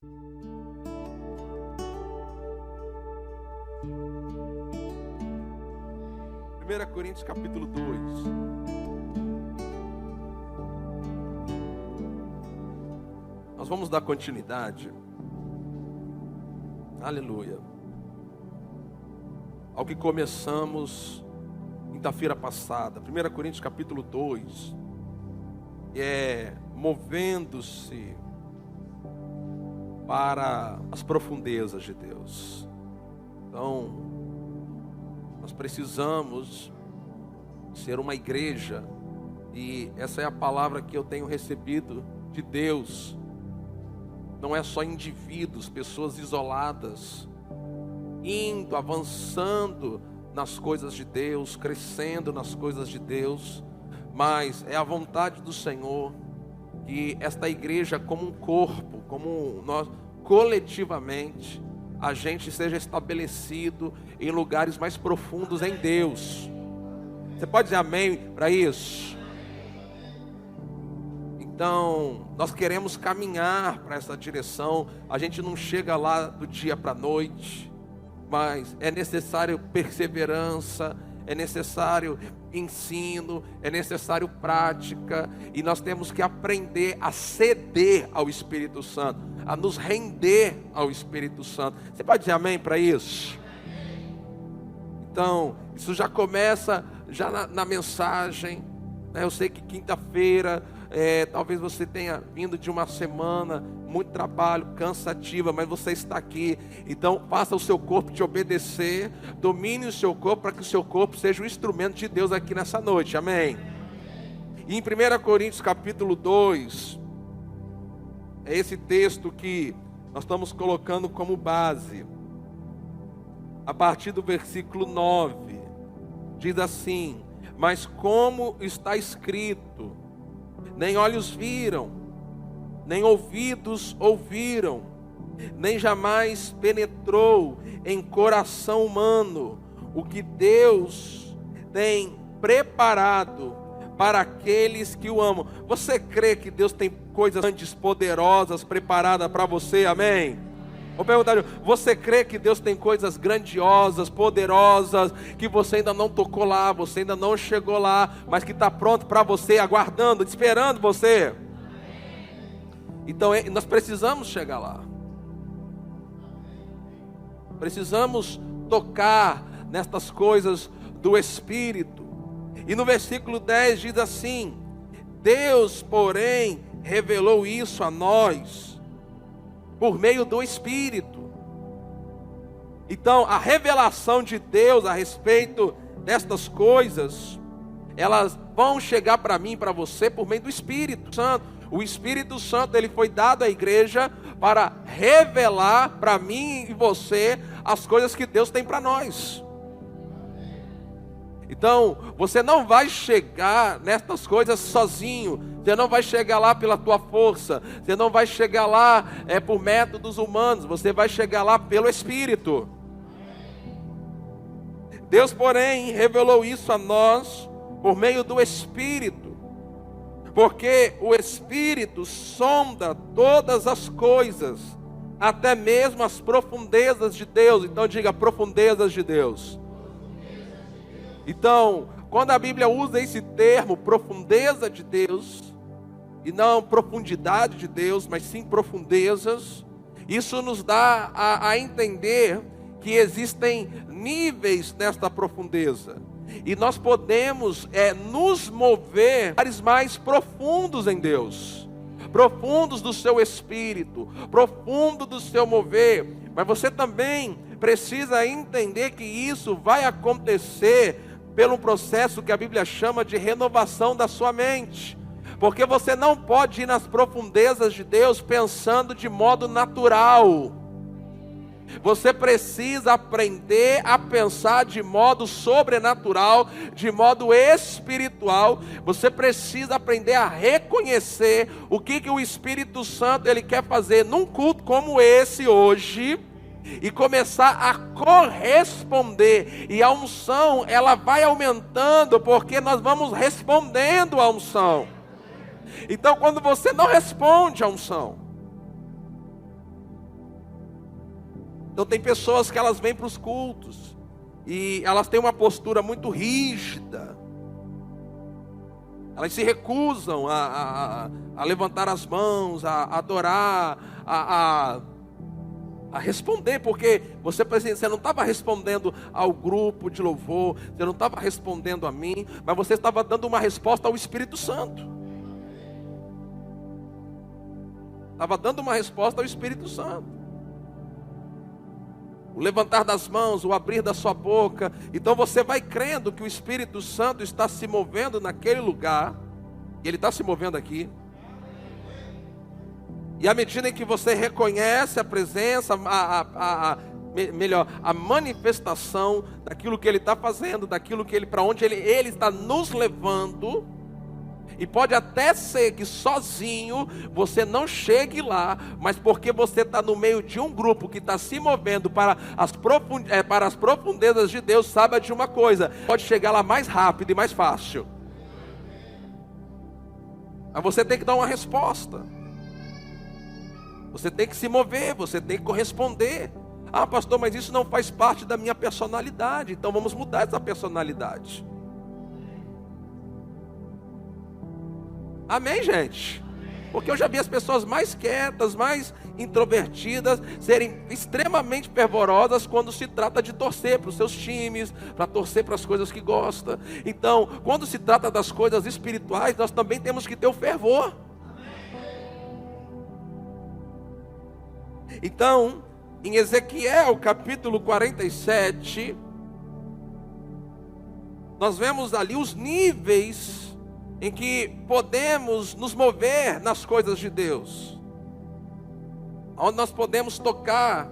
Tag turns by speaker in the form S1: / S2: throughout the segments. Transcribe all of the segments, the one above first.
S1: 1 Coríntios capítulo 2. Nós vamos dar continuidade, aleluia, ao que começamos quinta-feira passada. 1 Coríntios capítulo 2 movendo-se para as profundezas de Deus. Então, nós precisamos ser uma igreja, e essa é a palavra que eu tenho recebido de Deus. Não é só indivíduos, pessoas isoladas, indo, avançando nas coisas de Deus, crescendo nas coisas de Deus, mas é a vontade do Senhor que esta igreja, como um corpo, como nós coletivamente, a gente seja estabelecido em lugares mais profundos em Deus. Você pode dizer amém para isso? Então, nós queremos caminhar para essa direção. A gente não chega lá do dia para a noite, mas é necessário perseverança, é necessário ensino, é necessário prática, e nós temos que aprender a ceder ao Espírito Santo, a nos render ao Espírito Santo. Você pode dizer amém para isso? Então, isso já começa já na mensagem, né? Eu sei que quinta-feira, talvez você tenha vindo de uma semana, muito trabalho, cansativa, mas você está aqui. Então faça o seu corpo te obedecer, domine o seu corpo, para que o seu corpo seja o instrumento de Deus aqui nessa noite, amém? E em 1 Coríntios capítulo 2, é esse texto que nós estamos colocando como base. A partir do versículo 9, diz assim: mas como está escrito, nem olhos viram, nem ouvidos ouviram, nem jamais penetrou em coração humano o que Deus tem preparado para aqueles que o amam. Você crê que Deus tem coisas grandes, poderosas preparadas para você, amém? Vou perguntar, você crê que Deus tem coisas grandiosas, poderosas, que você ainda não tocou lá, você ainda não chegou lá, mas que está pronto para você, aguardando, esperando você? Então nós precisamos chegar lá. Precisamos tocar nestas coisas do Espírito. E no versículo 10 diz assim: Deus, porém, revelou isso a nós por meio do Espírito. Então, a revelação de Deus a respeito destas coisas, elas vão chegar para mim e para você por meio do Espírito Santo. O Espírito Santo, ele foi dado à igreja para revelar para mim e você as coisas que Deus tem para nós. Então, você não vai chegar nestas coisas sozinho. Você não vai chegar lá pela tua força. Você não vai chegar lá por métodos humanos. Você vai chegar lá pelo Espírito. Deus, porém, revelou isso a nós por meio do Espírito. Porque o Espírito sonda todas as coisas, até mesmo as profundezas de Deus. Então diga, profundezas de Deus. Então, quando a Bíblia usa esse termo, profundeza de Deus, e não profundidade de Deus, mas sim profundezas, isso nos dá a entender que existem níveis nesta profundeza. E nós podemos nos mover em áreas mais profundos em Deus, profundos do seu Espírito, profundo do seu mover. Mas você também precisa entender que isso vai acontecer pelo processo que a Bíblia chama de renovação da sua mente. Porque você não pode ir nas profundezas de Deus pensando de modo natural. Você precisa aprender a pensar de modo sobrenatural, de modo espiritual. Você precisa aprender a reconhecer o que o Espírito Santo ele quer fazer num culto como esse hoje, e começar a corresponder. E a unção, ela vai aumentando, porque nós vamos respondendo à unção. Então, quando você não responde à unção, Então tem pessoas que elas vêm para os cultos e elas têm uma postura muito rígida. Elas se recusam a levantar as mãos, a adorar, a responder, porque você não estava respondendo ao grupo de louvor, você não estava respondendo a mim, mas você estava dando uma resposta ao Espírito Santo. Estava dando uma resposta ao Espírito Santo. O levantar das mãos, o abrir da sua boca. Então você vai crendo que o Espírito Santo está se movendo naquele lugar. E Ele está se movendo aqui. E à medida em que você reconhece a presença, a manifestação daquilo que Ele está fazendo, daquilo que para onde Ele está nos levando. E pode até ser que sozinho você não chegue lá, mas porque você está no meio de um grupo que está se movendo para as profundezas de Deus, saiba de uma coisa: pode chegar lá mais rápido e mais fácil. Mas você tem que dar uma resposta. Você tem que se mover, você tem que corresponder. Ah, pastor, mas isso não faz parte da minha personalidade. Então vamos mudar essa personalidade. Amém, gente? Porque eu já vi as pessoas mais quietas, mais introvertidas, serem extremamente fervorosas quando se trata de torcer para os seus times, para torcer para as coisas que gosta. Então, quando se trata das coisas espirituais, nós também temos que ter o fervor. Então, em Ezequiel capítulo 47, nós vemos ali os níveis em que podemos nos mover nas coisas de Deus, onde nós podemos tocar.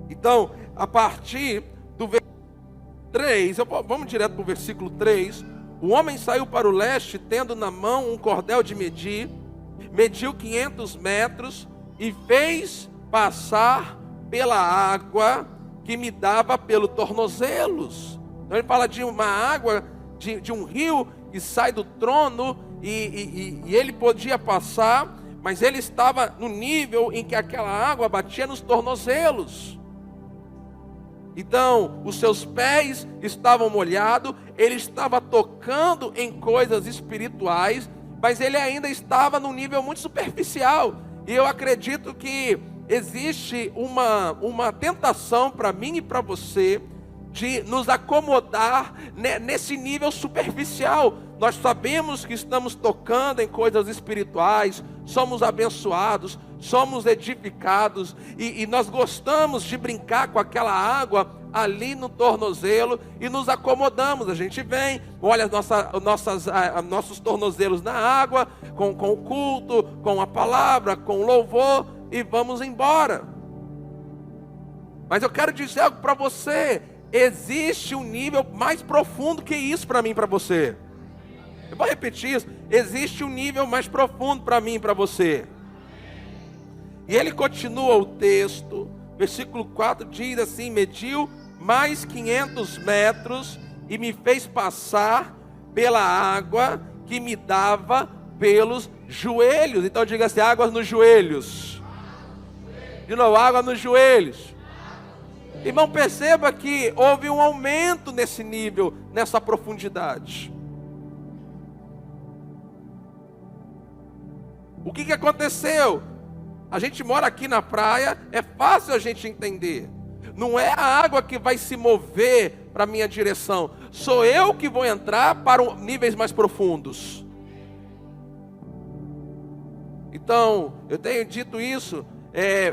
S1: Então, a partir do versículo 3, vamos direto para o versículo 3. O homem saiu para o leste, tendo na mão um cordel de medir, mediu 500 metros e fez passar pela água que me dava pelo tornozelos. Então ele fala de uma água, de um rio que sai do trono, e ele podia passar, mas ele estava no nível em que aquela água batia nos tornozelos. Então, os seus pés estavam molhados, ele estava tocando em coisas espirituais, mas ele ainda estava num nível muito superficial. E eu acredito que existe uma tentação para mim e para você, de nos acomodar nesse nível superficial. Nós sabemos que estamos tocando em coisas espirituais, somos abençoados, somos edificados, e nós gostamos de brincar com aquela água ali no tornozelo e nos acomodamos. A gente vem, olha nossos tornozelos na água, com o culto, com a palavra, com o louvor, e vamos embora. Mas eu quero dizer algo para você: existe um nível mais profundo que isso para mim e para você. Eu vou repetir isso: existe um nível mais profundo para mim e para você. E ele continua o texto, versículo 4 diz assim: mediu mais 500 metros e me fez passar pela água que me dava pelos joelhos. Então diga assim: águas nos joelhos. De novo, água nos joelhos. Irmão, perceba que houve um aumento nesse nível, nessa profundidade. O que aconteceu? A gente mora aqui na praia, é fácil a gente entender. Não é a água que vai se mover para a minha direção, sou eu que vou entrar para níveis mais profundos. Então, eu tenho dito isso.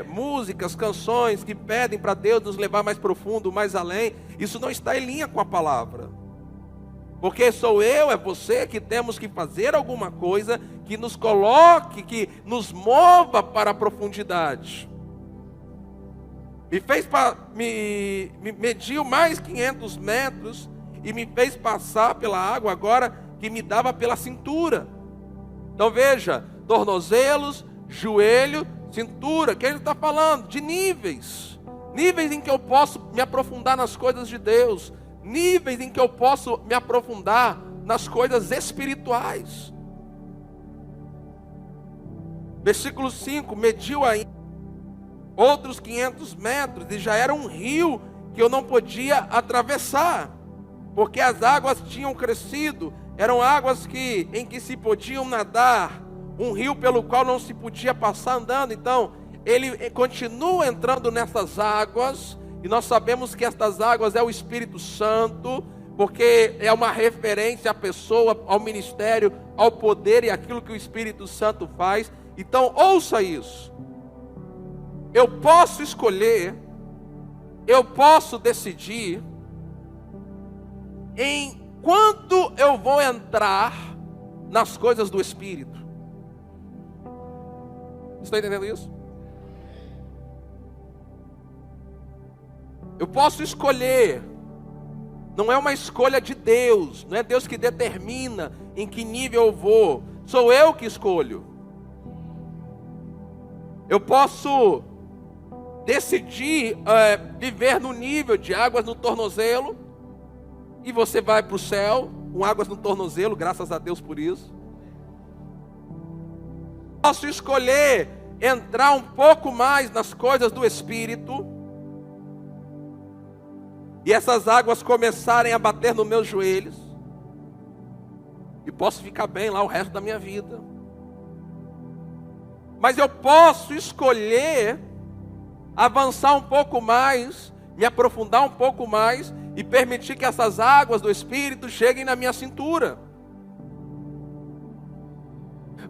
S1: Músicas, canções que pedem para Deus nos levar mais profundo, mais além, isso não está em linha com a palavra. Porque sou eu, é você que temos que fazer alguma coisa que nos coloque, que nos mova para a profundidade. Mediu mais 500 metros e me fez passar pela água agora que me dava pela cintura. Então veja, tornozelos, joelho, cintura. O que ele está falando? De níveis. Níveis em que eu posso me aprofundar nas coisas de Deus. Níveis em que eu posso me aprofundar nas coisas espirituais. Versículo 5, mediu ainda outros 500 metros, e já era um rio que eu não podia atravessar, porque as águas tinham crescido, eram águas em que se podiam nadar, um rio pelo qual não se podia passar andando. Então, ele continua entrando nessas águas, e nós sabemos que estas águas é o Espírito Santo, porque é uma referência à pessoa, ao ministério, ao poder e aquilo que o Espírito Santo faz. Então, ouça isso. Eu posso escolher, eu posso decidir em quando eu vou entrar nas coisas do Espírito. Está entendendo isso? Eu posso escolher. Não é uma escolha de Deus. Não é Deus que determina em que nível eu vou. Sou eu que escolho. Eu posso decidir viver no nível de águas no tornozelo, e você vai para o céu com águas no tornozelo, graças a Deus por isso. Posso escolher entrar um pouco mais nas coisas do Espírito, e essas águas começarem a bater nos meus joelhos, e posso ficar bem lá o resto da minha vida. Mas eu posso escolher avançar um pouco mais, me aprofundar um pouco mais, e permitir que essas águas do Espírito cheguem na minha cintura.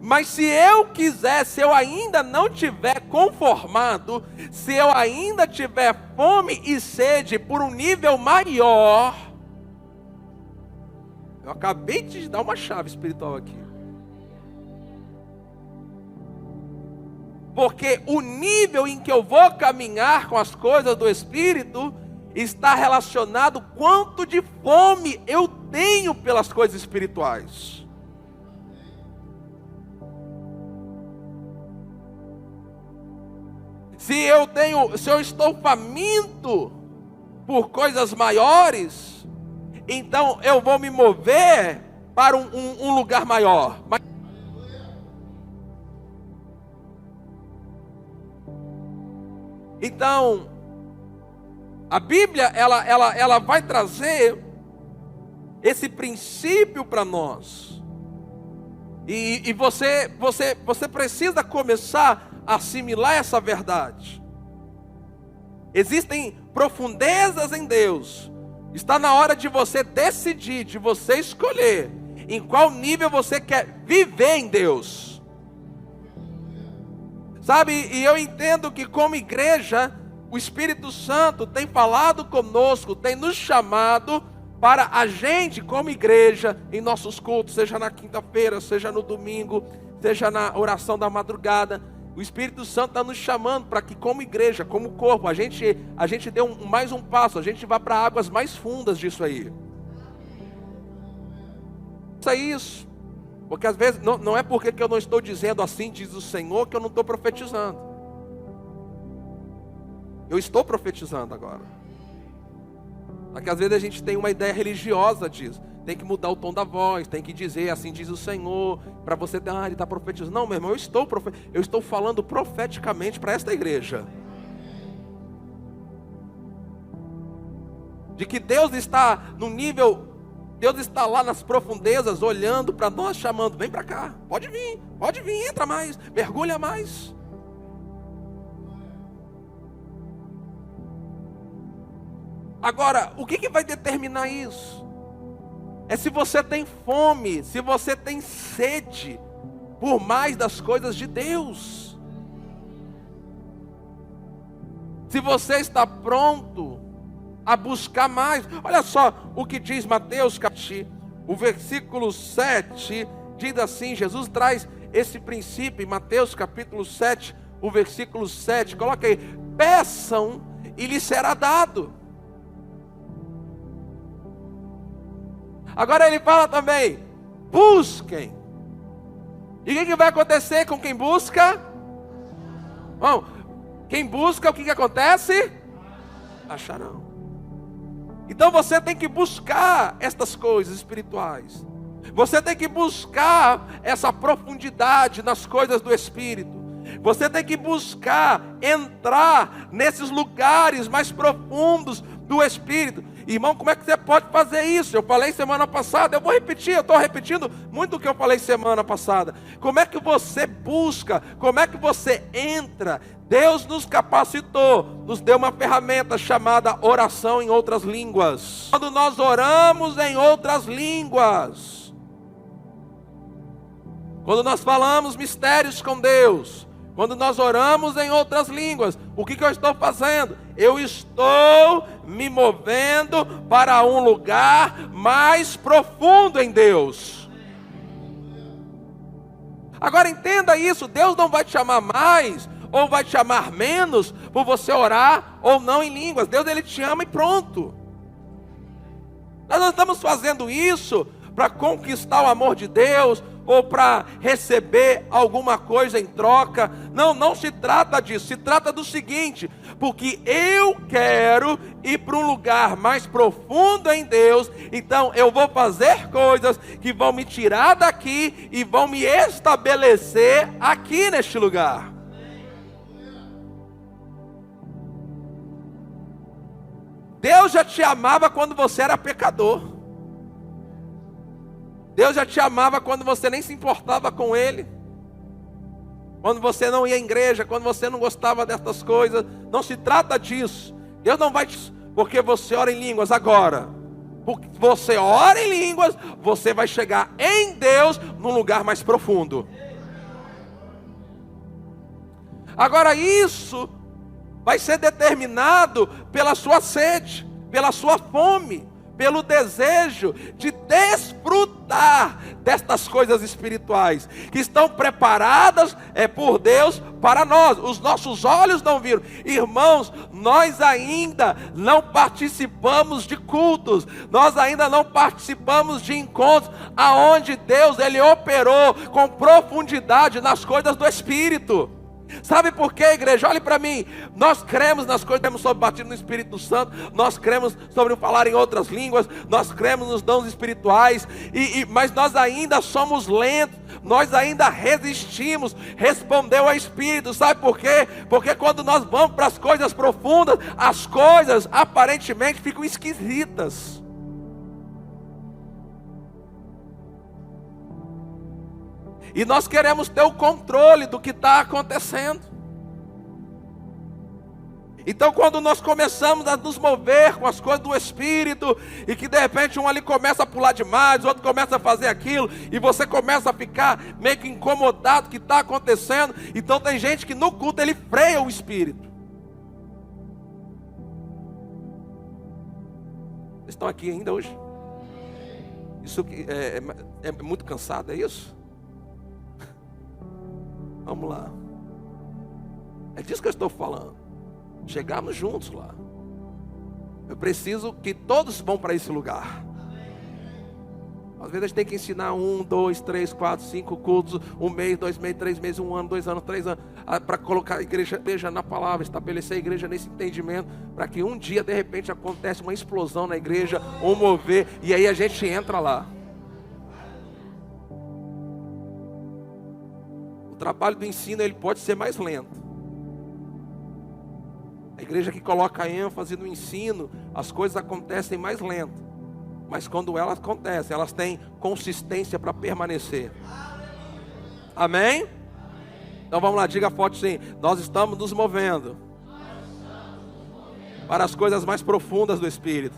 S1: Mas se eu quiser, se eu ainda não tiver conformado, se eu ainda tiver fome e sede por um nível maior, eu acabei de te dar uma chave espiritual aqui. Porque o nível em que eu vou caminhar com as coisas do Espírito está relacionado quanto de fome eu tenho pelas coisas espirituais. Se eu estou faminto por coisas maiores, então eu vou me mover para um lugar maior. Então, a Bíblia, ela vai trazer esse princípio para nós. E você precisa começar a assimilar essa verdade. Existem profundezas em Deus. Está na hora de você decidir, de você escolher em qual nível você quer viver em Deus. Sabe, e eu entendo que como igreja, o Espírito Santo tem falado conosco, tem nos chamado para a gente como igreja, em nossos cultos, seja na quinta-feira, seja no domingo, seja na oração da madrugada. O Espírito Santo está nos chamando para que como igreja, como corpo, a gente dê mais um passo, a gente vá para águas mais fundas disso aí. Isso é isso. Porque às vezes, não é porque que eu não estou dizendo assim, diz o Senhor, que eu não estou profetizando. Eu estou profetizando agora. Porque às vezes a gente tem uma ideia religiosa disso. Tem que mudar o tom da voz, tem que dizer assim diz o Senhor, para você ter, ele está profetizando. Não, meu irmão, eu estou falando profeticamente para esta igreja. De que Deus está no nível, Deus está lá nas profundezas, olhando para nós, chamando, vem para cá, pode vir, entra mais, mergulha mais. Agora, o que vai determinar isso? É se você tem fome, se você tem sede por mais das coisas de Deus. Se você está pronto a buscar mais. Olha só o que diz Mateus, o versículo 7, diz assim, Jesus traz esse princípio em Mateus capítulo 7, o versículo 7, coloca aí, peçam e lhes será dado. Agora ele fala também, busquem. E o que vai acontecer com quem busca? Bom, quem busca, o que acontece? Acharão. Então você tem que buscar estas coisas espirituais. Você tem que buscar essa profundidade nas coisas do Espírito. Você tem que buscar entrar nesses lugares mais profundos do Espírito. Irmão, como é que você pode fazer isso? Eu falei semana passada, eu vou repetir, eu estou repetindo muito o que eu falei semana passada. Como é que você busca? Como é que você entra? Deus nos capacitou, nos deu uma ferramenta chamada oração em outras línguas. Quando nós oramos em outras línguas, quando nós falamos mistérios com Deus, quando nós oramos em outras línguas, o que eu estou fazendo? Eu estou me movendo para um lugar mais profundo em Deus. Agora entenda isso, Deus não vai te chamar mais, ou vai te chamar menos, por você orar ou não em línguas. Deus, Ele te ama e pronto. Nós não estamos fazendo isso para conquistar o amor de Deus, ou para receber alguma coisa em troca. Não, não se trata disso. Se trata do seguinte: porque eu quero ir para um lugar mais profundo em Deus, então eu vou fazer coisas que vão me tirar daqui e vão me estabelecer aqui neste lugar. Deus já te amava quando você era pecador. Deus já te amava quando você nem se importava com Ele. Quando você não ia à igreja, quando você não gostava dessas coisas. Não se trata disso. Deus não vai te... Porque você ora em línguas agora. Porque você ora em línguas, você vai chegar em Deus num lugar mais profundo. Agora isso vai ser determinado pela sua sede, pela sua fome, pelo desejo de desfrutar destas coisas espirituais, que estão preparadas por Deus para nós. Os nossos olhos não viram. Irmãos, nós ainda não participamos de cultos, nós ainda não participamos de encontros, aonde Deus, Ele operou com profundidade nas coisas do Espírito. Sabe por quê, igreja? Olhe para mim. Nós cremos nas coisas, cremos sobre o batismo no Espírito Santo, nós cremos sobre o falar em outras línguas, nós cremos nos dons espirituais, mas nós ainda somos lentos, nós ainda resistimos, respondeu ao Espírito. Sabe por quê? Porque quando nós vamos para as coisas profundas, as coisas aparentemente ficam esquisitas. E nós queremos ter o controle do que está acontecendo. Então quando nós começamos a nos mover com as coisas do Espírito, e que de repente um ali começa a pular demais, o outro começa a fazer aquilo, e você começa a ficar meio que incomodado com o que está acontecendo. Então tem gente que no culto ele freia o Espírito. Vocês estão aqui ainda hoje? Isso é muito cansado, é isso? Vamos lá. É disso que eu estou falando. Chegamos juntos lá. Eu preciso que todos vão para esse lugar. Às vezes a gente tem que ensinar 1, 2, 3, 4, 5 cultos, 1 mês, 2 meses, 3 meses, 1 ano, 2 anos, 3 anos, para colocar a igreja na palavra, estabelecer a igreja nesse entendimento, para que um dia de repente acontece uma explosão na igreja, um mover, e aí a gente entra lá. O trabalho do ensino ele pode ser mais lento. A igreja que coloca ênfase no ensino, as coisas acontecem mais lento. Mas quando elas acontecem, elas têm consistência para permanecer. Amém? Então vamos lá, diga forte sim. Nós estamos nos movendo para as coisas mais profundas do Espírito.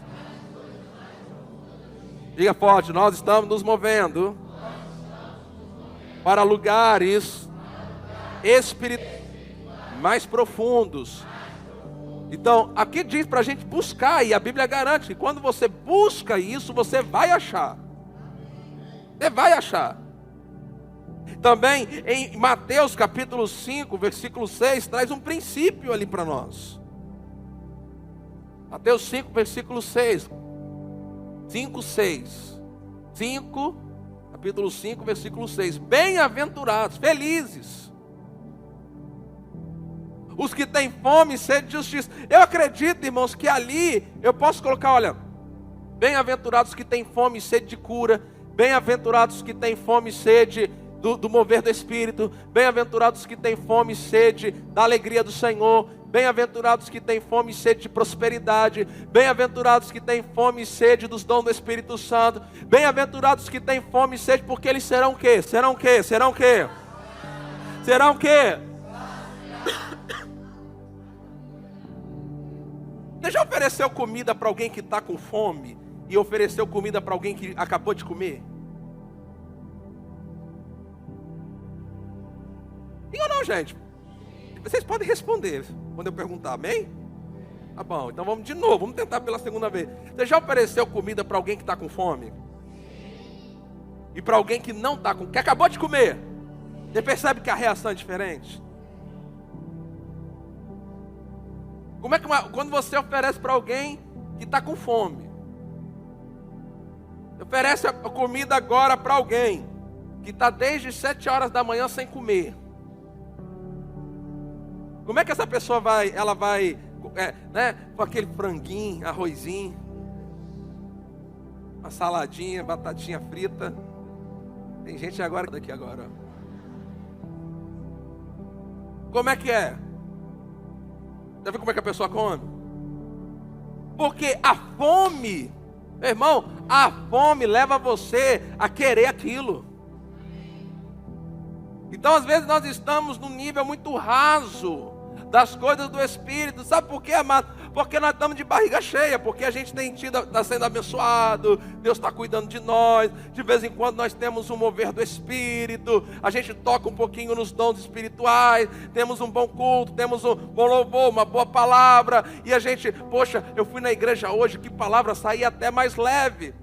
S1: Diga forte, nós estamos nos movendo para lugares espirituais mais profundos. Então, aqui diz para a gente buscar, e a Bíblia garante que quando você busca isso, você vai achar. Você vai achar. Também em Mateus capítulo 5, versículo 6, traz um princípio ali para nós. Mateus 5, versículo 6. 5, 6. 5, capítulo 5, versículo 6. Bem-aventurados, felizes os que têm fome e sede de justiça. Eu acredito, irmãos, que ali eu posso colocar, olha, bem-aventurados que têm fome e sede de cura, bem-aventurados que têm fome e sede do mover do Espírito. Bem-aventurados que têm fome e sede da alegria do Senhor. Bem-aventurados que têm fome e sede de prosperidade. Bem-aventurados que têm fome e sede dos dons do Espírito Santo. Bem-aventurados que têm fome e sede, porque eles serão o quê? Serão o quê? Serão o quê? Serão o quê? Você já ofereceu comida para alguém que está com fome e ofereceu comida para alguém que acabou de comer? Sim ou não, gente? Vocês podem responder quando eu perguntar, amém? Tá bom, então vamos de novo, vamos tentar pela segunda vez. Você já ofereceu comida para alguém que está com fome? E para alguém que não está com, que acabou de comer? Você percebe que a reação é diferente? Como é que quando você oferece para alguém que está com fome? Oferece a comida agora para alguém que está desde 7 horas da manhã sem comer. Como é que essa pessoa vai, ela vai, com aquele franguinho, arrozinho, uma saladinha, batatinha frita. Tem gente agora daqui agora. Como é que é? Já viu como é que a pessoa come? Porque a fome, meu irmão, a fome leva você a querer aquilo. Então às vezes nós estamos num nível muito raso das coisas do Espírito. Sabe por quê, amado? Porque nós estamos de barriga cheia, porque a gente está sendo abençoado, Deus está cuidando de nós, de vez em quando nós temos um mover do Espírito, a gente toca um pouquinho nos dons espirituais, temos um bom culto, temos um bom louvor, uma boa palavra, e a gente, poxa, eu fui na igreja hoje, que palavra, saí até mais leve.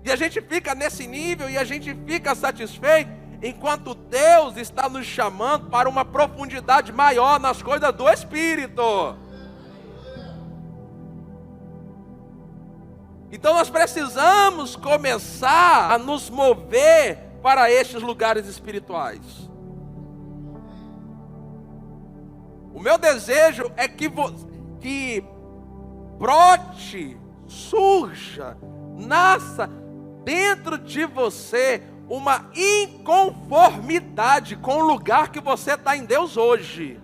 S1: E a gente fica nesse nível e a gente fica satisfeito, enquanto Deus está nos chamando para uma profundidade maior nas coisas do Espírito. Então nós precisamos começar a nos mover para estes lugares espirituais. O meu desejo é que brote, surja, nasça dentro de você uma inconformidade com o lugar que você está em Deus hoje.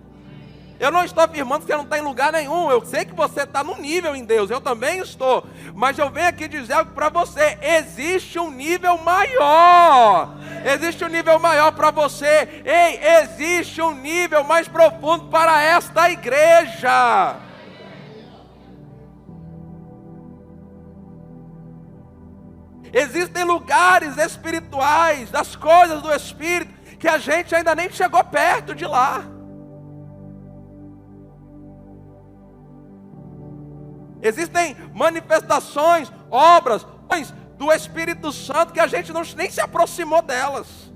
S1: Eu não estou afirmando que você não está em lugar nenhum. Eu sei que você está no nível em Deus. Eu também estou. Mas eu venho aqui dizer algo para você. Existe um nível maior. Existe um nível maior para você. Ei, existe um nível mais profundo para esta igreja. Existem lugares espirituais, das coisas do Espírito, que a gente ainda nem chegou perto de lá. Existem manifestações, obras do Espírito Santo que a gente nem se aproximou delas.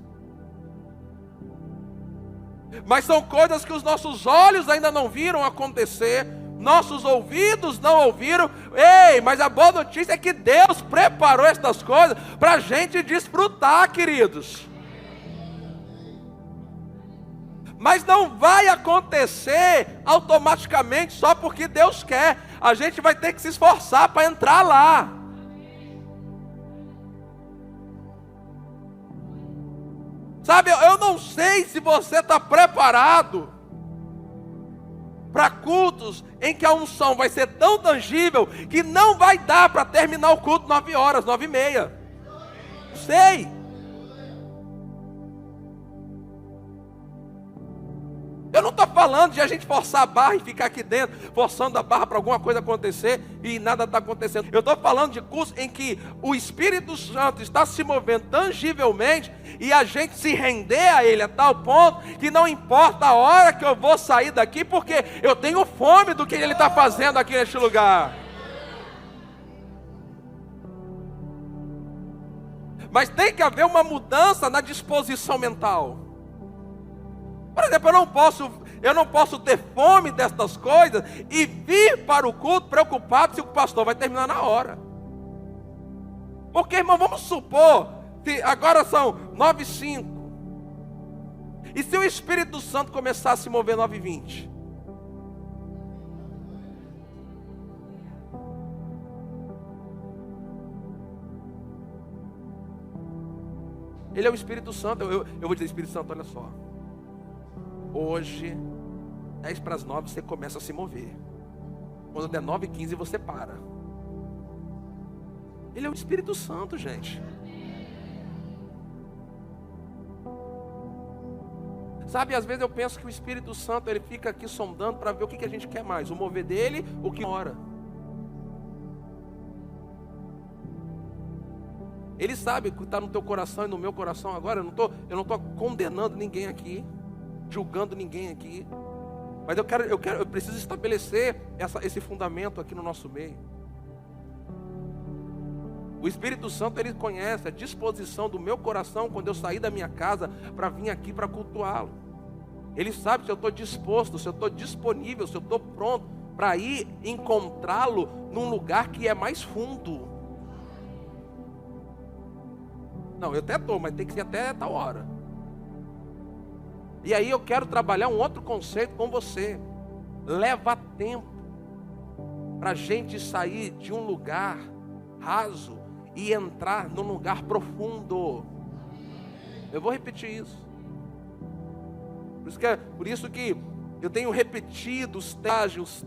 S1: Mas são coisas que os nossos olhos ainda não viram acontecer, nossos ouvidos não ouviram. Ei, mas a boa notícia é que Deus preparou estas coisas para a gente desfrutar, queridos. Mas não vai acontecer automaticamente só porque Deus quer. A gente vai ter que se esforçar para entrar lá. Sabe, eu não sei se você está preparado para cultos em que a unção vai ser tão tangível que não vai dar para terminar o culto 9 horas, 9h30. Sei. Eu não estou falando de a gente forçar a barra e ficar aqui dentro, forçando a barra para alguma coisa acontecer e nada está acontecendo. Eu estou falando de cursos em que o Espírito Santo está se movendo tangivelmente e a gente se render a Ele a tal ponto que não importa a hora que eu vou sair daqui, porque eu tenho fome do que Ele está fazendo aqui neste lugar. Mas tem que haver uma mudança na disposição mental. Por exemplo, eu não posso ter fome destas coisas e vir para o culto preocupado se o pastor vai terminar na hora. Porque, irmão, vamos supor, que agora são 9h05. E se o Espírito Santo começar a se mover 9h20? Ele é o Espírito Santo. Eu vou dizer, Espírito Santo, olha só. Hoje, 8:50, você começa a se mover. Quando der 9:15, você para. Ele é o Espírito Santo, gente. Sabe, às vezes eu penso que o Espírito Santo, ele fica aqui sondando para ver o que a gente quer mais. O mover dele, o que ora. Ele sabe o que está no teu coração e no meu coração agora. Eu não estou condenando ninguém aqui, julgando ninguém aqui. Mas eu preciso estabelecer esse fundamento aqui no nosso meio. O Espírito Santo, ele conhece a disposição do meu coração quando eu sair da minha casa para vir aqui para cultuá-lo. Ele sabe se eu estou disposto, se eu estou disponível, se eu estou pronto para ir encontrá-lo num lugar que é mais fundo. Não, eu até estou, mas tem que ser até tal hora. E aí eu quero trabalhar um outro conceito com você. Leva tempo para a gente sair de um lugar raso e entrar num lugar profundo. Eu vou repetir isso. Por isso que eu tenho repetido os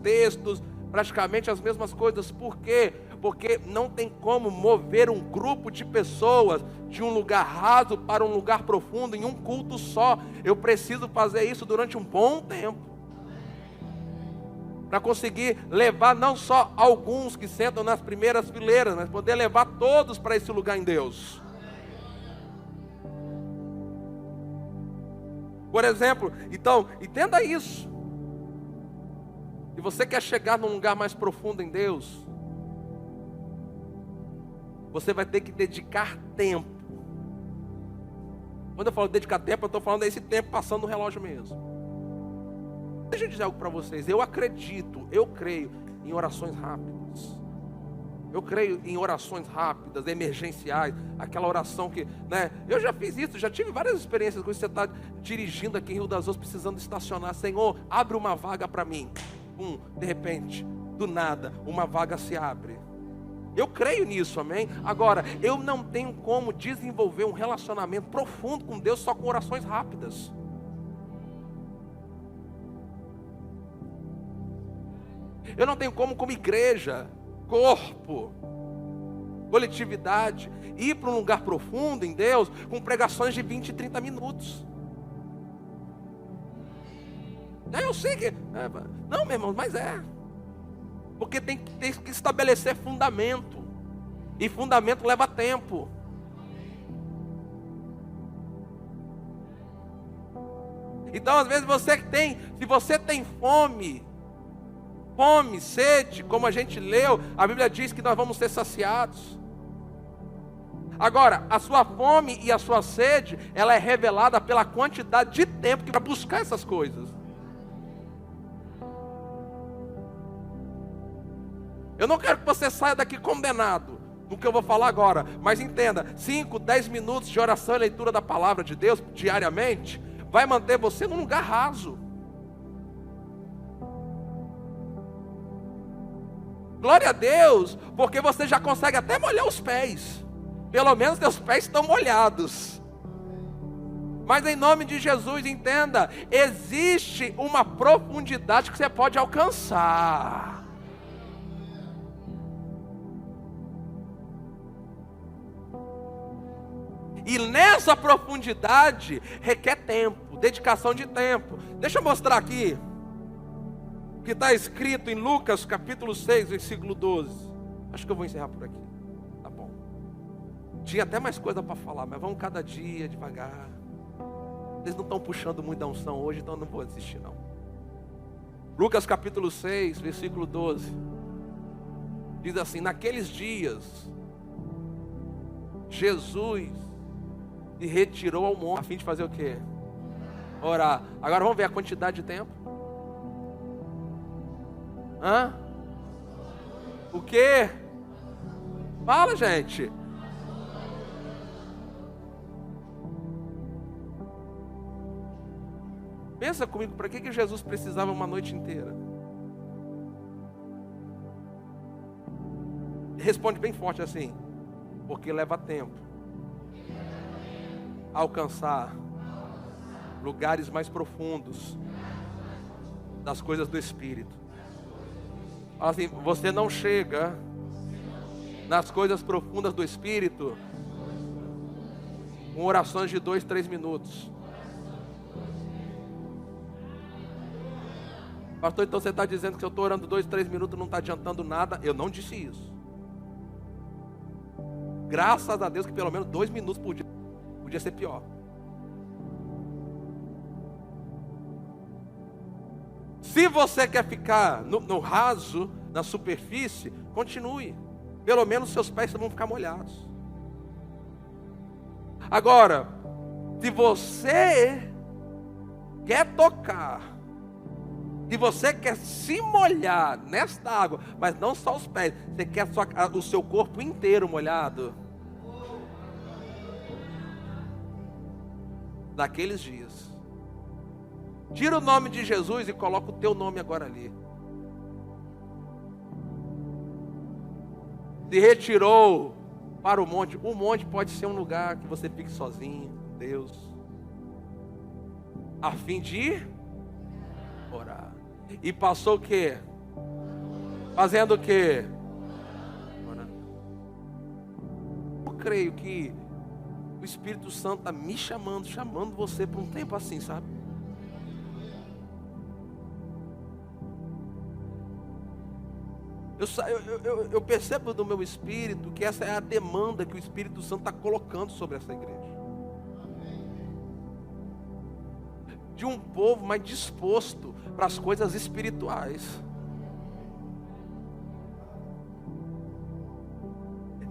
S1: textos, praticamente as mesmas coisas. Por quê? Porque não tem como mover um grupo de pessoas de um lugar raso para um lugar profundo em um culto só. Eu preciso fazer isso durante um bom tempo, para conseguir levar não só alguns que sentam nas primeiras fileiras, mas poder levar todos para esse lugar em Deus. Por exemplo, então, entenda isso. Se você quer chegar num lugar mais profundo em Deus, você vai ter que dedicar tempo. Quando eu falo dedicar tempo, eu estou falando desse tempo passando no relógio mesmo. Deixa eu dizer algo para vocês. Eu creio em orações rápidas. Eu creio em orações rápidas, emergenciais. Aquela oração que, eu já fiz isso, já tive várias experiências com isso. Você está dirigindo aqui em Rio das Ostras, precisando estacionar. Senhor, abre uma vaga para mim. De repente, do nada, uma vaga se abre. Eu creio nisso, amém? Agora, eu não tenho como desenvolver um relacionamento profundo com Deus só com orações rápidas. Eu não tenho como igreja, corpo, coletividade, ir para um lugar profundo em Deus com pregações de 20 e 30 minutos. Eu sei que... Não, meu irmão, mas porque tem que estabelecer fundamento. E fundamento leva tempo. Então, às vezes, se você tem fome, sede, como a gente leu, a Bíblia diz que nós vamos ser saciados. Agora, a sua fome e a sua sede, ela é revelada pela quantidade de tempo que vai buscar essas coisas. Eu não quero que você saia daqui condenado no que eu vou falar agora, mas entenda, 5, 10 minutos de oração e leitura da palavra de Deus diariamente, vai manter você num lugar raso. Glória a Deus, porque você já consegue até molhar os pés. Pelo menos seus pés estão molhados. Mas em nome de Jesus, entenda, existe uma profundidade que você pode alcançar. E nessa profundidade requer tempo, dedicação de tempo. Deixa eu mostrar aqui o que está escrito em Lucas capítulo 6, versículo 12. Acho que eu vou encerrar por aqui. Tá bom. Tinha até mais coisa para falar, mas vamos cada dia devagar. Vocês não estão puxando muito a unção hoje, então eu não vou assistir não. Lucas capítulo 6, versículo 12. Diz assim: naqueles dias, Jesus se retirou ao monte a fim de fazer o quê? Orar. Agora vamos ver a quantidade de tempo. O quê? Fala, gente. Pensa comigo, para que Jesus precisava uma noite inteira? Responde bem forte assim: porque leva tempo alcançar lugares mais profundos das coisas do Espírito. Fala assim, você não chega nas coisas profundas do Espírito com orações de 2, 3 minutos. Pastor, então você está dizendo que se eu estou orando 2, 3 minutos não está adiantando nada? Eu não disse isso. Graças a Deus que pelo menos 2 minutos por dia podia ser pior. Se você quer ficar no raso, na superfície, continue. Pelo menos seus pés vão ficar molhados. Agora, se você quer tocar, se você quer se molhar nesta água, mas não só os pés, você quer o seu corpo inteiro molhado, naqueles dias, tira o nome de Jesus e coloca o teu nome agora ali. Se retirou para o monte. O monte pode ser um lugar que você fique sozinho, Deus, a fim de orar. E passou o quê? Fazendo o quê? Orando. Eu creio que o Espírito Santo está me chamando você para um tempo assim, sabe? Eu percebo do meu espírito que essa é a demanda que o Espírito Santo está colocando sobre essa igreja. De um povo mais disposto para as coisas espirituais.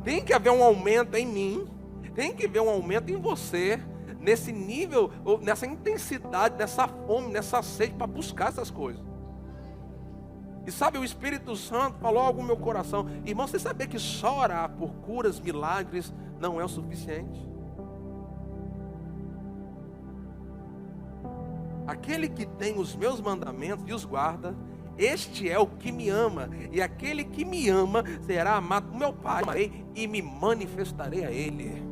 S1: Tem que haver um aumento em mim, tem que haver um aumento em você, nesse nível, nessa intensidade, nessa fome, nessa sede para buscar essas coisas. E sabe, o Espírito Santo falou algo no meu coração. Irmão, você sabia que só orar por curas, milagres, não é o suficiente? Aquele que tem os meus mandamentos e os guarda, este é o que me ama. E aquele que me ama será amado do meu Pai. Amarei e me manifestarei a Ele.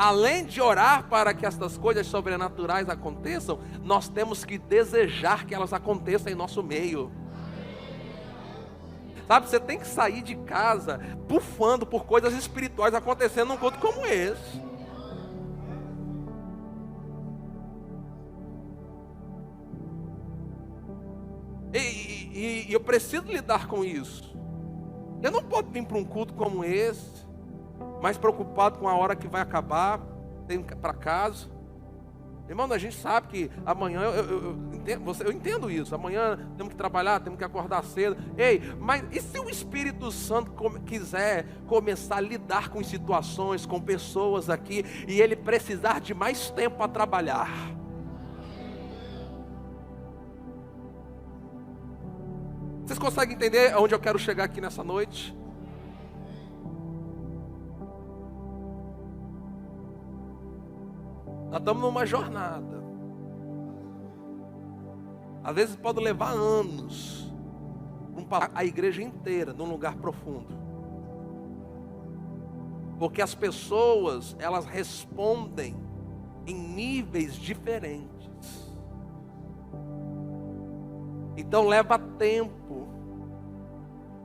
S1: Além de orar para que estas coisas sobrenaturais aconteçam, nós temos que desejar que elas aconteçam em nosso meio. Sabe, você tem que sair de casa bufando por coisas espirituais acontecendo num culto como esse. E eu preciso lidar com isso. Eu não posso vir para um culto como esse mais preocupado com a hora que vai acabar, tem que ir para casa. Irmão, a gente sabe que amanhã, eu entendo isso, amanhã temos que trabalhar, temos que acordar cedo. Ei, mas e se o Espírito Santo quiser começar a lidar com situações, com pessoas aqui, e ele precisar de mais tempo para trabalhar? Vocês conseguem entender aonde eu quero chegar aqui nessa noite? Nós estamos numa jornada. Às vezes pode levar anos a igreja inteira num lugar profundo. Porque as pessoas, elas respondem em níveis diferentes. Então leva tempo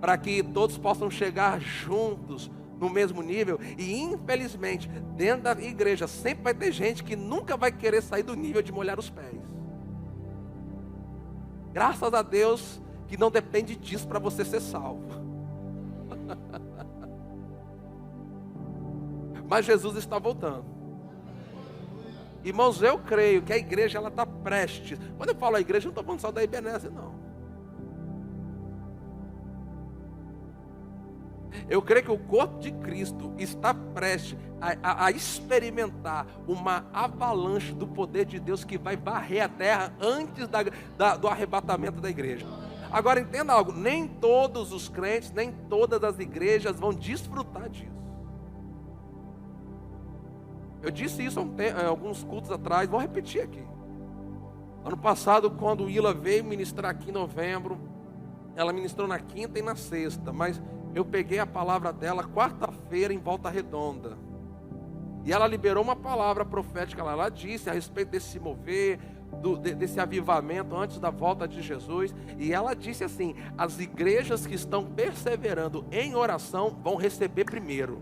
S1: para que todos possam chegar juntos no mesmo nível. E infelizmente, dentro da igreja sempre vai ter gente que nunca vai querer sair do nível de molhar os pés. Graças a Deus que não depende disso para você ser salvo. Mas Jesus está voltando. Irmãos, eu creio que a igreja ela está prestes. Quando eu falo a igreja, eu não estou falando só da Ebenezer, não. Eu creio que o corpo de Cristo está prestes a experimentar uma avalanche do poder de Deus que vai varrer a terra antes do arrebatamento da igreja. Agora entenda algo, nem todos os crentes, nem todas as igrejas vão desfrutar disso. Eu disse isso há alguns cultos atrás, vou repetir aqui. Ano passado, quando Willa veio ministrar aqui em novembro, ela ministrou na quinta e na sexta, mas eu peguei a palavra dela quarta-feira em Volta Redonda. E ela liberou uma palavra profética lá. Ela disse a respeito desse se mover, desse avivamento antes da volta de Jesus. E ela disse assim: as igrejas que estão perseverando em oração vão receber primeiro.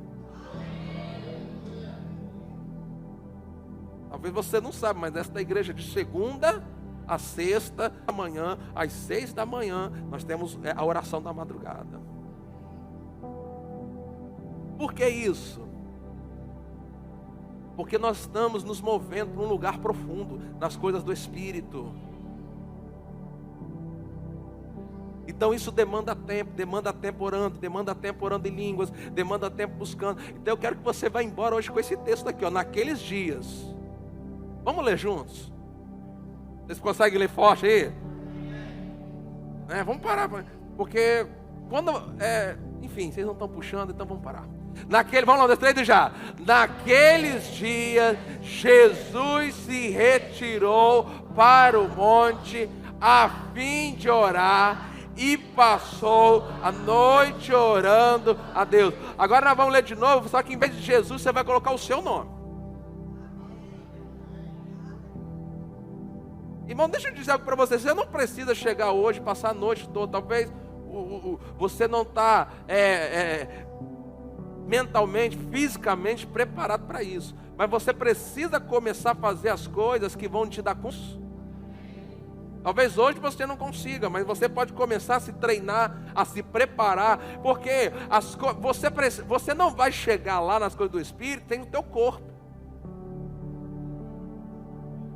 S1: Talvez você não saiba, mas nesta igreja de segunda a sexta da manhã, às 6 da manhã, nós temos a oração da madrugada. Por que isso? Porque nós estamos nos movendo para um lugar profundo, nas coisas do Espírito. Então isso demanda tempo orando, demanda tempo orando em línguas, demanda tempo buscando. Então eu quero que você vá embora hoje com esse texto aqui, ó, naqueles dias. Vamos ler juntos? Vocês conseguem ler forte aí? Vamos parar, porque quando, enfim, vocês não estão puxando, então vamos parar. Vamos lá, 3 já. Naqueles dias, Jesus se retirou para o monte a fim de orar e passou a noite orando a Deus. Agora nós vamos ler de novo, só que em vez de Jesus, você vai colocar o seu nome. Irmão, deixa eu dizer algo para você. Você não precisa chegar hoje, passar a noite toda. Talvez você não está mentalmente, fisicamente preparado para isso. Mas você precisa começar a fazer as coisas que vão te dar curso. Talvez hoje você não consiga, mas você pode começar a se treinar, a se preparar. Porque você não vai chegar lá nas coisas do Espírito, tem o teu corpo.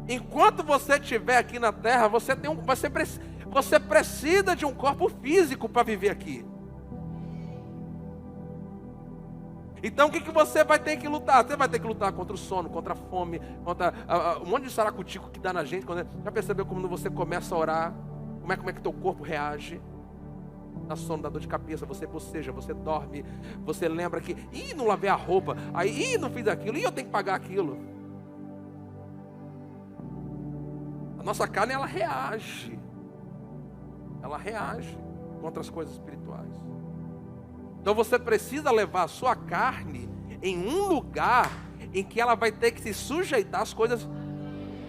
S1: Enquanto você estiver aqui na terra, você precisa de um corpo físico para viver aqui. Então o que você vai ter que lutar? Você vai ter que lutar contra o sono, contra a fome, contra um monte de saracutico que dá na gente. Já percebeu como você começa a orar? Como é que teu corpo reage? Dá sono, dá dor de cabeça, você boceja, você dorme, você lembra que, não lavei a roupa, aí, não fiz aquilo, eu tenho que pagar aquilo. Nossa carne, ela reage contra as coisas espirituais. Então você precisa levar a sua carne em um lugar em que ela vai ter que se sujeitar às coisas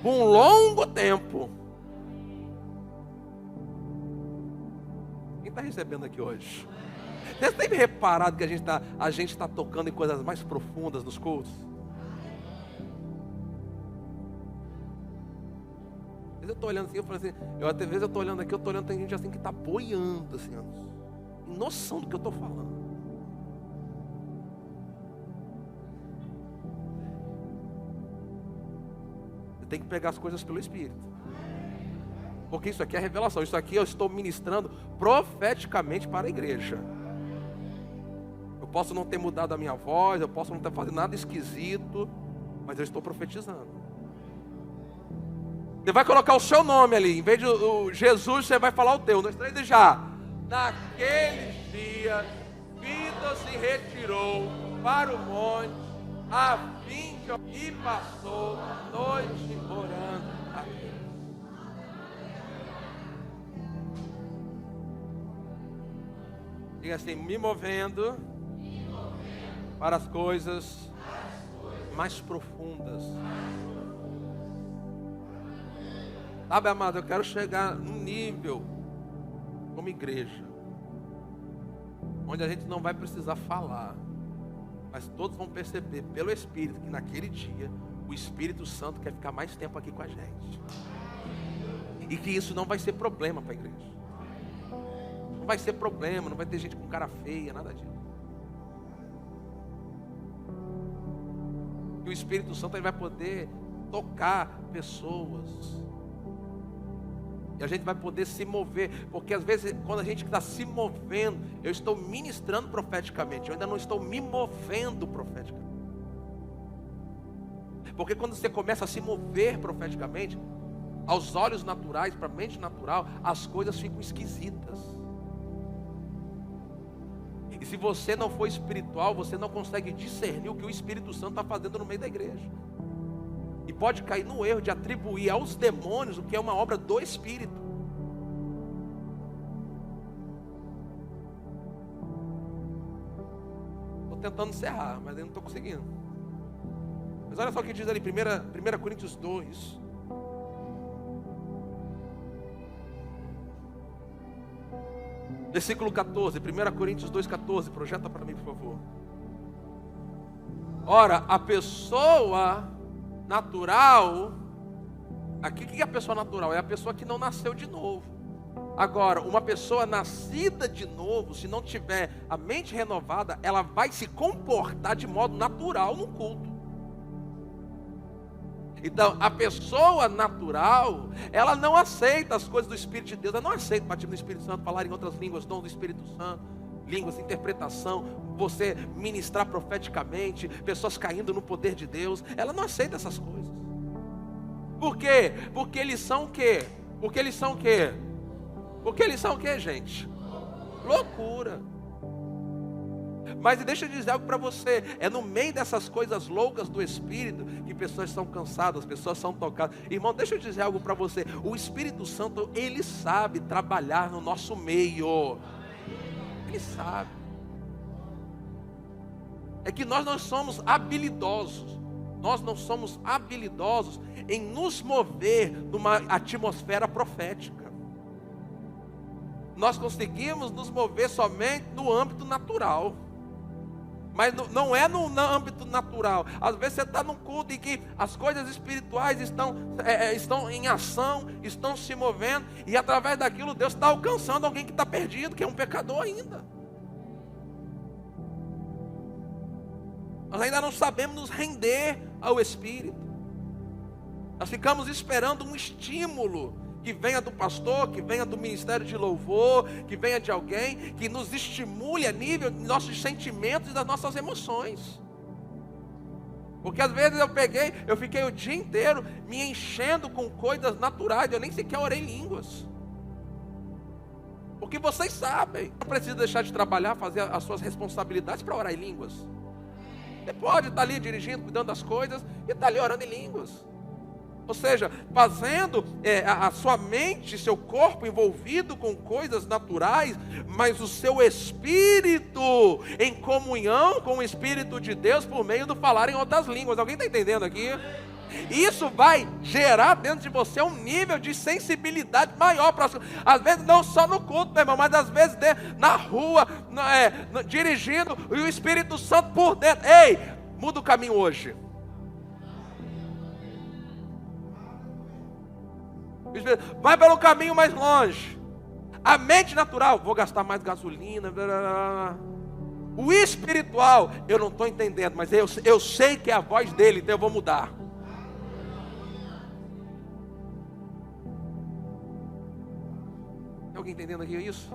S1: por um longo tempo. Quem está recebendo aqui hoje? Você tem reparado que a gente está tocando em coisas mais profundas nos cultos? Eu estou olhando assim, eu falo assim, às vezes eu estou olhando aqui, tem gente assim que está boiando, assim, em noção do que eu estou falando. Você tem que pegar as coisas pelo Espírito. Porque isso aqui é revelação, isso aqui eu estou ministrando profeticamente para a igreja. Eu posso não ter mudado a minha voz, eu posso não estar fazendo nada esquisito, mas eu estou profetizando. Você vai colocar o seu nome ali. Em vez de Jesus, você vai falar o teu. 1, 2, 3 e já. Naqueles dias, Vitor se retirou para o monte a fim de... e passou a noite orando a Deus. Diga assim, me movendo para as coisas mais profundas. Sabe, amado, eu quero chegar num nível, como igreja, onde a gente não vai precisar falar, mas todos vão perceber pelo Espírito que naquele dia, o Espírito Santo quer ficar mais tempo aqui com a gente. E que isso não vai ser problema para a igreja. Não vai ser problema, não vai ter gente com cara feia, nada disso. E o Espírito Santo ele vai poder tocar pessoas. E a gente vai poder se mover, porque às vezes quando a gente está se movendo, eu estou ministrando profeticamente, eu ainda não estou me movendo profeticamente. Porque quando você começa a se mover profeticamente, aos olhos naturais, para a mente natural, as coisas ficam esquisitas. E se você não for espiritual, você não consegue discernir o que o Espírito Santo está fazendo no meio da igreja. E pode cair no erro de atribuir aos demônios o que é uma obra do Espírito. Estou tentando encerrar, mas eu não estou conseguindo. Mas olha só o que diz ali, 1 Coríntios 2. Versículo 14, 1 Coríntios 2,14, projeta para mim, por favor. Ora, a pessoa natural, aqui o que é a pessoa natural? É a pessoa que não nasceu de novo. Agora, uma pessoa nascida de novo, se não tiver a mente renovada, ela vai se comportar de modo natural no culto. Então, a pessoa natural, ela não aceita as coisas do Espírito de Deus, ela não aceita o batismo do Espírito Santo, falar em outras línguas, dom do Espírito Santo, línguas, interpretação, você ministrar profeticamente, pessoas caindo no poder de Deus, ela não aceita essas coisas. Por quê? Porque eles são o quê? Porque eles são o quê? Porque eles são o quê, gente? Loucura. Mas deixa eu dizer algo para você, é no meio dessas coisas loucas do Espírito que pessoas são cansadas, pessoas são tocadas. Irmão, deixa eu dizer algo para você, o Espírito Santo, ele sabe trabalhar no nosso meio. Ele sabe. É que nós não somos habilidosos. Nós não somos habilidosos em nos mover numa atmosfera profética. Nós conseguimos nos mover somente no âmbito natural. Mas não é no âmbito natural. Às vezes você está num culto em que as coisas espirituais estão em ação, estão se movendo, e através daquilo Deus está alcançando alguém que está perdido, que é um pecador ainda. Nós ainda não sabemos nos render ao Espírito. Nós ficamos esperando um estímulo que venha do pastor, que venha do ministério de louvor, que venha de alguém que nos estimule a nível de nossos sentimentos e das nossas emoções. Porque às vezes eu fiquei o dia inteiro me enchendo com coisas naturais, eu nem sequer orei em línguas. Porque vocês sabem, não precisa deixar de trabalhar, fazer as suas responsabilidades para orar em línguas. Você pode estar ali dirigindo, cuidando das coisas e estar ali orando em línguas. Ou seja, fazendo a sua mente, seu corpo envolvido com coisas naturais, mas o seu espírito em comunhão com o Espírito de Deus por meio do falar em outras línguas. Alguém está entendendo aqui? Isso vai gerar dentro de você um nível de sensibilidade maior. Às vezes não só no culto, meu irmão, mas às vezes na rua, dirigindo, e o Espírito Santo por dentro. Ei, muda o caminho hoje. Vai pelo caminho mais longe. A mente natural, vou gastar mais gasolina. Blá, blá, blá. O espiritual, eu não estou entendendo, mas eu sei que é a voz dele, então eu vou mudar. Tem alguém entendendo aqui isso?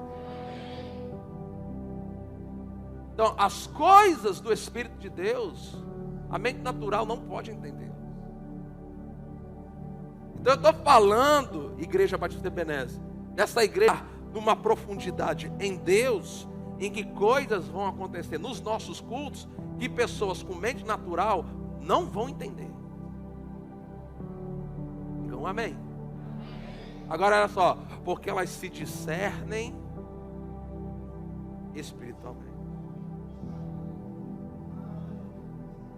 S1: Então, as coisas do Espírito de Deus, a mente natural não pode entender. Então eu estou falando, Igreja Batista Ebenezer, dessa igreja numa profundidade em Deus, em que coisas vão acontecer nos nossos cultos, que pessoas com mente natural não vão entender. Então, amém. Agora olha só, porque elas se discernem espiritualmente.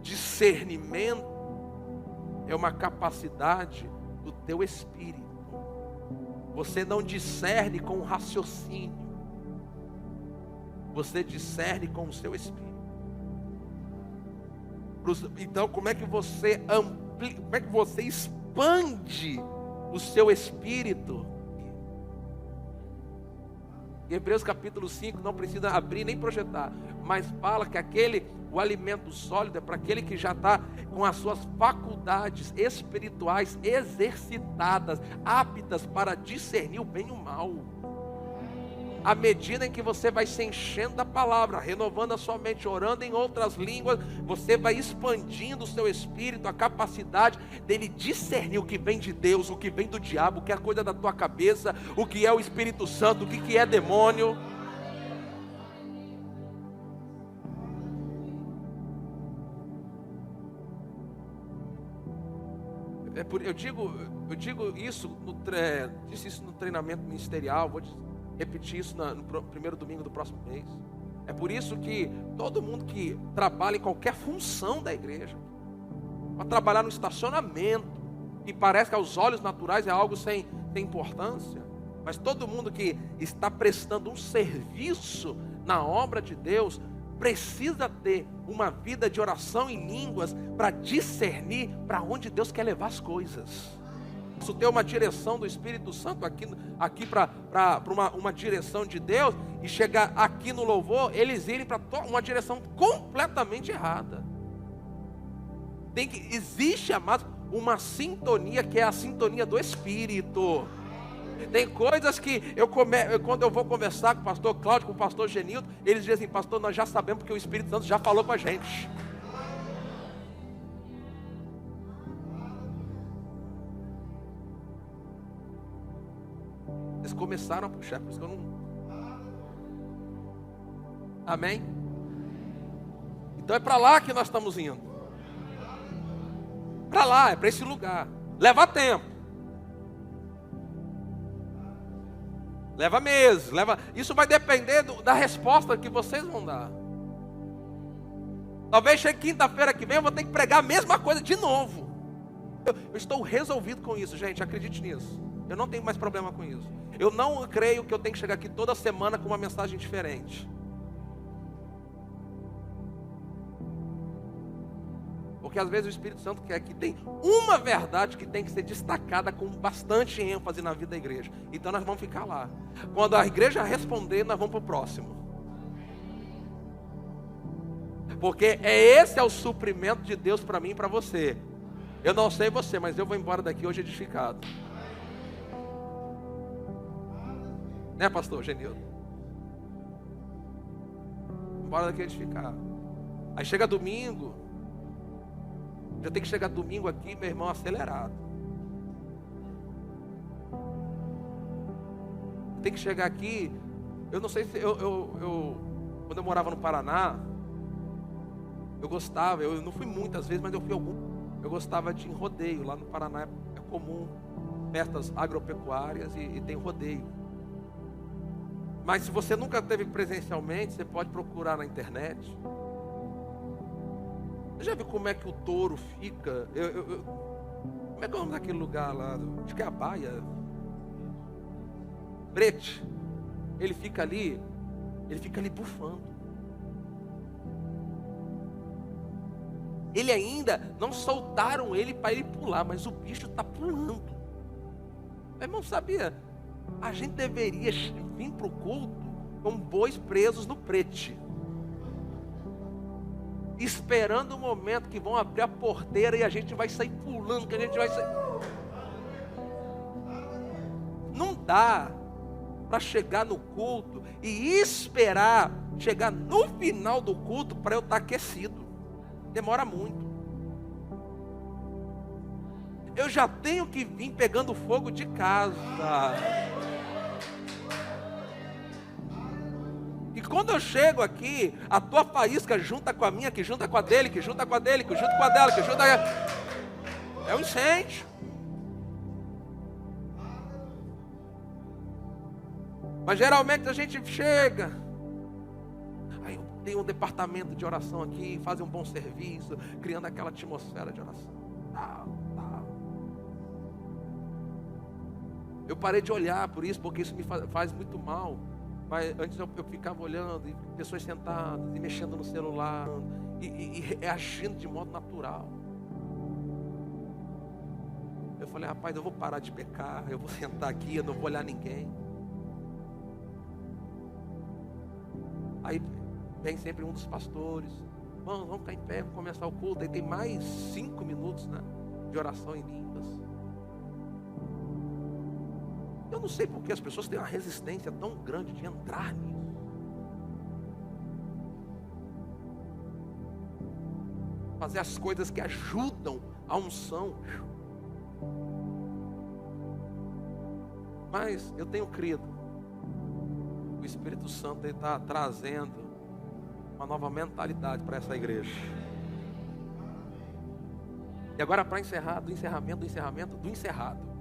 S1: Discernimento é uma capacidade do teu espírito. Você não discerne com o raciocínio, você discerne com o seu espírito. Então, como é que você amplia, como é que você expande o seu espírito? Em Hebreus capítulo 5, não precisa abrir nem projetar, mas fala que o alimento sólido é para aquele que já está com as suas faculdades espirituais exercitadas, aptas para discernir o bem e o mal. À medida em que você vai se enchendo da palavra, renovando a sua mente, orando em outras línguas, você vai expandindo o seu espírito, a capacidade dele discernir o que vem de Deus, o que vem do diabo, o que é coisa da tua cabeça, o que é o Espírito Santo, o que é demônio. Eu digo isso, disse isso no treinamento ministerial, vou repetir isso no primeiro domingo do próximo mês. É por isso que todo mundo que trabalha em qualquer função da igreja, para trabalhar no estacionamento, e parece que aos olhos naturais é algo sem importância. Mas todo mundo que está prestando um serviço na obra de Deus precisa ter uma vida de oração em línguas para discernir para onde Deus quer levar as coisas. Isso ter uma direção do Espírito Santo aqui para uma direção de Deus, e chegar aqui no louvor, eles irem para uma direção completamente errada. Existe, amados, uma sintonia que é a sintonia do Espírito. Tem coisas que quando eu vou conversar com o pastor Cláudio, com o pastor Genildo, eles dizem assim: pastor, nós já sabemos porque o Espírito Santo já falou com a gente. Eles começaram a puxar, por isso que eu não... Amém? Então é para lá que nós estamos indo. Para lá, é para esse lugar. Leva tempo. Leva meses. Isso vai depender da resposta que vocês vão dar. Talvez chegue quinta-feira que vem, eu vou ter que pregar a mesma coisa de novo. Eu estou resolvido com isso, gente, acredite nisso. Eu não tenho mais problema com isso. Eu não creio que eu tenho que chegar aqui toda semana com uma mensagem diferente. Porque às vezes o Espírito Santo quer que tem uma verdade que tem que ser destacada com bastante ênfase na vida da igreja. Então nós vamos ficar lá. Quando a igreja responder, nós vamos para o próximo. Porque esse é o suprimento de Deus para mim e para você. Eu não sei você, mas eu vou embora daqui hoje edificado. Né, pastor Genildo? Embora daqui edificado. Aí chega domingo. Já tem que chegar domingo aqui, meu irmão, acelerado. Tem que chegar aqui. Eu não sei se quando eu morava no Paraná, eu gostava, eu não fui muitas vezes, mas eu fui algum. Eu gostava de ir em rodeio. Lá no Paraná é comum festas agropecuárias e tem rodeio. Mas se você nunca teve presencialmente, você pode procurar na internet. Você já viu como é que o touro fica? Como é que é o nome daquele lugar lá? Acho que é a Baia. Brete. Ele fica ali bufando. Ele ainda não soltaram ele para ele pular, mas o bicho está pulando. Meu irmão, sabia? A gente deveria vir para o culto com bois presos no prete, esperando o momento que vão abrir a porteira e a gente vai sair pulando, que a gente vai sair. Não dá para chegar no culto e esperar chegar no final do culto para eu estar aquecido. Demora muito. Eu já tenho que vir pegando fogo de casa. E quando eu chego aqui, a tua faísca junta com a minha, que junta com a dele, que junta com a dele, que junta com a dela, que junta com... É um incêndio. Mas geralmente a gente chega, aí tem um departamento de oração aqui, fazem um bom serviço, criando aquela atmosfera de oração. Eu parei de olhar por isso, porque isso me faz muito mal. Mas antes eu ficava olhando, e pessoas sentadas, e mexendo no celular, e agindo de modo natural. Eu falei, rapaz, eu vou parar de pecar, eu vou sentar aqui, eu não vou olhar ninguém. Aí vem sempre um dos pastores, vamos ficar em pé, vamos começar o culto. Aí tem mais 5 minutos, né, de oração em línguas. Eu não sei porque as pessoas têm uma resistência tão grande de entrar nisso. Fazer as coisas que ajudam a unção. Mas eu tenho crido. O Espírito Santo está trazendo uma nova mentalidade para essa igreja. E agora, para encerrar, do encerramento, do encerrado.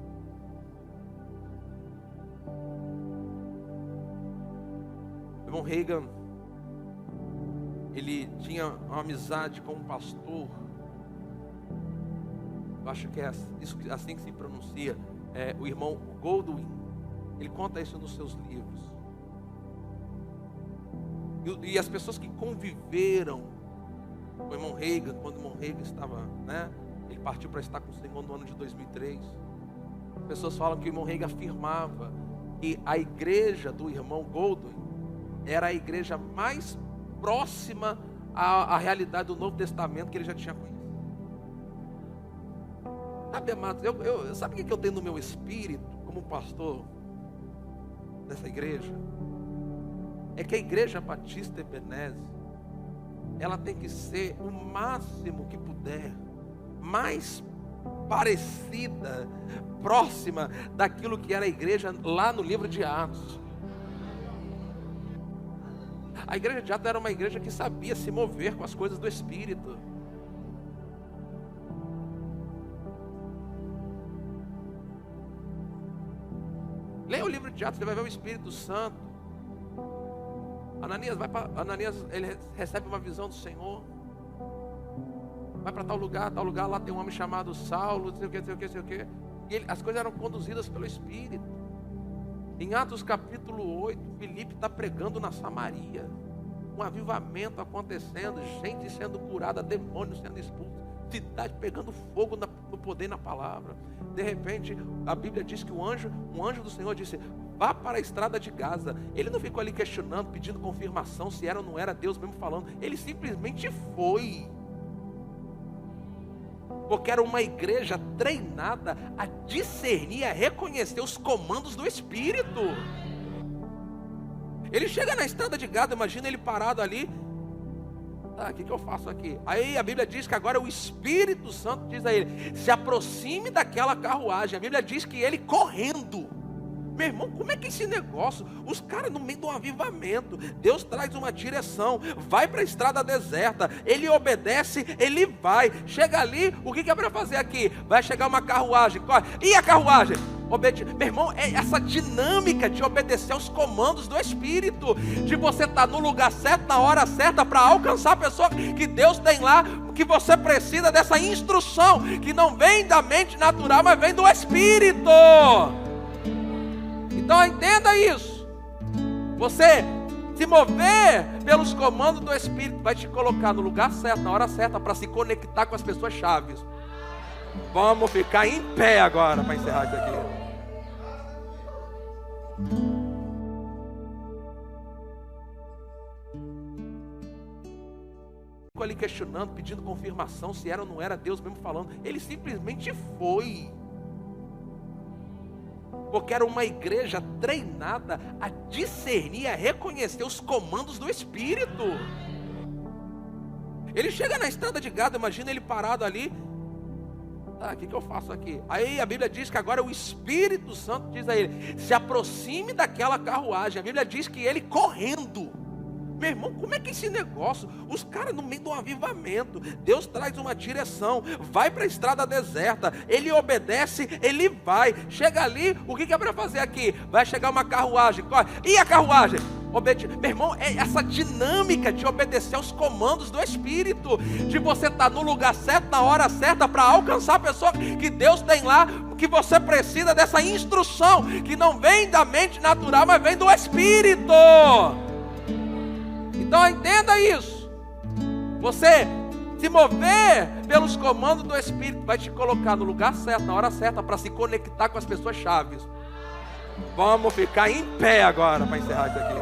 S1: O irmão Reagan, ele tinha uma amizade com um pastor eu acho que é assim que se pronuncia, o irmão Goldwyn, ele conta isso nos seus livros. E as pessoas que conviveram com o irmão Reagan, quando o irmão Reagan estava, ele partiu para estar com o Senhor no ano de 2003. As pessoas falam que o irmão Reagan afirmava que a igreja do irmão Goldwyn era a igreja mais próxima à realidade do Novo Testamento que ele já tinha conhecido. Sabe, amados, sabe o que eu tenho no meu espírito, como pastor dessa igreja? É que a igreja Batista Ebenezer, ela tem que ser o máximo que puder, mais parecida, próxima daquilo que era a igreja lá no livro de Atos. A igreja de Atos era uma igreja que sabia se mover com as coisas do Espírito. Leia o livro de Atos, você vai ver o Espírito Santo. Ananias, ele recebe uma visão do Senhor. Vai para tal lugar, lá tem um homem chamado Saulo, não sei o que. E as coisas eram conduzidas pelo Espírito. Em Atos capítulo 8, Filipe está pregando na Samaria. Um avivamento acontecendo, gente sendo curada, demônios sendo expulsos, cidade pegando fogo no poder e na palavra. De repente, a Bíblia diz que um anjo do Senhor disse: vá para a estrada de Gaza. Ele não ficou ali questionando, pedindo confirmação se era ou não era Deus mesmo falando. Ele simplesmente foi. Porque era uma igreja treinada a discernir, a reconhecer os comandos do Espírito. Ele chega na estrada de Gaza, imagina ele parado ali. O que eu faço aqui? Aí a Bíblia diz que agora o Espírito Santo diz a ele: se aproxime daquela carruagem. A Bíblia diz que ele correndo. Meu irmão, como é que é esse negócio? Os caras no meio de um avivamento, Deus traz uma direção, vai para a estrada deserta, ele obedece, ele vai, chega ali, o que é para fazer aqui? Vai chegar uma carruagem, corre. E a carruagem? Meu irmão, é essa dinâmica de obedecer aos comandos do Espírito, de você estar no lugar certo, na hora certa, para alcançar a pessoa que Deus tem lá, que você precisa dessa instrução, que não vem da mente natural, mas vem do Espírito. Então entenda isso. Você se mover pelos comandos do Espírito vai te colocar no lugar certo, na hora certa, para se conectar com as pessoas chaves. Vamos ficar em pé agora para encerrar isso aqui. Ficou ali questionando, pedindo confirmação se era ou não era Deus mesmo falando. Ele simplesmente foi. Porque era uma igreja treinada a discernir, a reconhecer os comandos do Espírito. Ele chega na estrada de Gaza, imagina ele parado ali. O que eu faço aqui? Aí a Bíblia diz que agora o Espírito Santo diz a ele: se aproxime daquela carruagem. A Bíblia diz que ele correndo. Meu irmão, como é que é esse negócio? Os caras no meio de um avivamento, Deus traz uma direção, vai para a estrada deserta, ele obedece, ele vai, chega ali, o que é para fazer aqui? Vai chegar uma carruagem, corre. E a carruagem? Meu irmão, é essa dinâmica de obedecer aos comandos do Espírito, de você estar no lugar certo, na hora certa, para alcançar a pessoa que Deus tem lá, que você precisa dessa instrução, que não vem da mente natural, mas vem do Espírito. Então entenda isso. Você se mover pelos comandos do Espírito vai te colocar no lugar certo, na hora certa, para se conectar com as pessoas chaves. Vamos ficar em pé agora para encerrar isso aqui.